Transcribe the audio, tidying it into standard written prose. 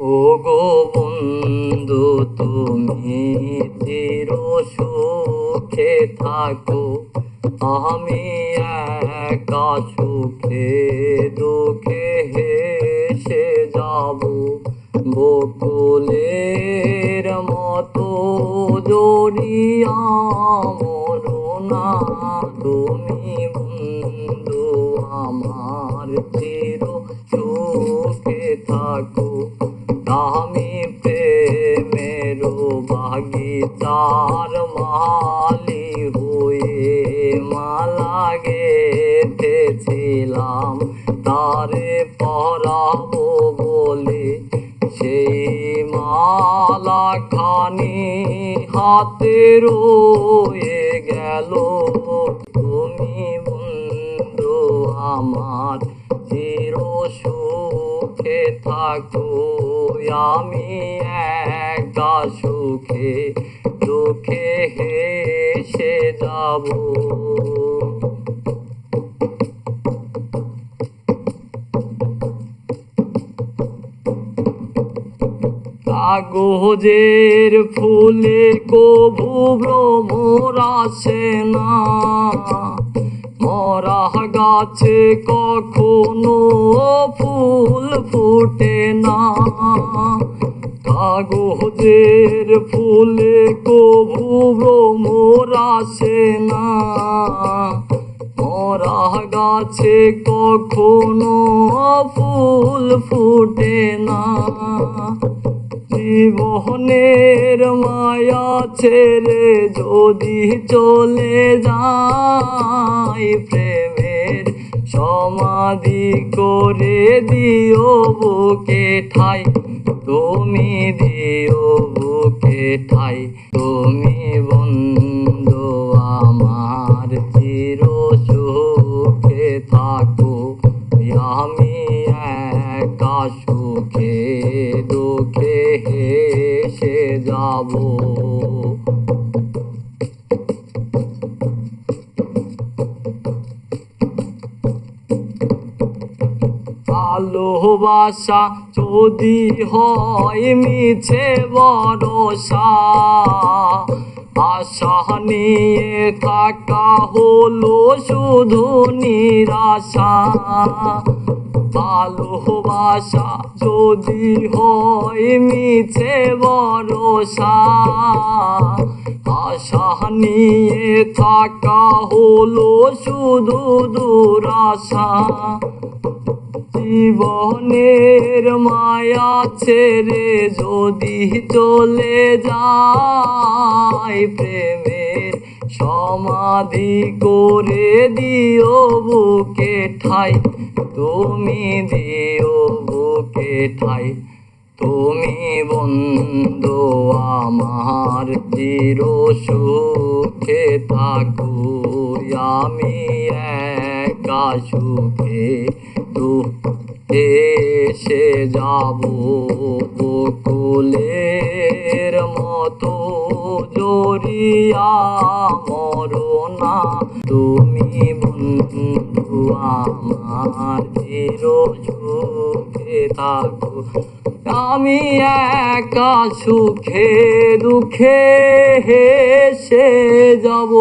ও গো বন্ধু, তুমি চির সুখে থাকো, আমি একা সুখে দুঃখে হেসে যাব। বকুলের মতো জড়িয়া মরো না, তুমি বন্ধু আমার চির সুখে থাকো। আমি প্রেমের বাগিচার মালি হয়ে মালা গেঁথেছিলাম তারে পরাবো বলে। সেই মালা খানি হাতে রয়ে গেল, তুমি বন্ধু আমার চির সুখে থাকো, আমি একা সুখে দুঃখে হেসে যাব। কাগজের ফুলে কভু ভ্রমর আসে না, মরা গাছে কখনো ফুল ফোটে না। কাগজের ফুলে কভু ভ্রমর আসে না, মরা গাছে কখনো ফুল ফোটে না। জীবনের মায়া ছেড়ে যদি চলে যাই, প্রেমের সমাধি করে দিও বুকে ঠাই, তুমি দিও বুকে ঠাই। তুমি বন্ধু আমার চির সুখে থাকো, আমি একা সুখে দুঃখে হেসে যাব। ভালোবাসা যদি হয় মিছে ভরসা, আশা নিয়ে থাকা হলো শুধু নিরাশা। ভালোবাসা যদি হয় মিছে ভরসা, আশা নিয়ে থাকা হলো শুধু দুরাশা। জীবনের মায়া ছেড়ে যদি চলে যাই, প্রেমের সমাধি করে দিও বুকে ঠাই, তুমি দিও বুকে ঠাই। তুমি বন্ধু আমার চির সুখে থাকো, আমি একা সুখে দুঃখে হেসে যাব। বকুলের মতো জড়িয়া মরো না, তুমি বন্ধু আমার চির সুখে থাকো, আমি একা সুখে দুঃখে হেসে যাব।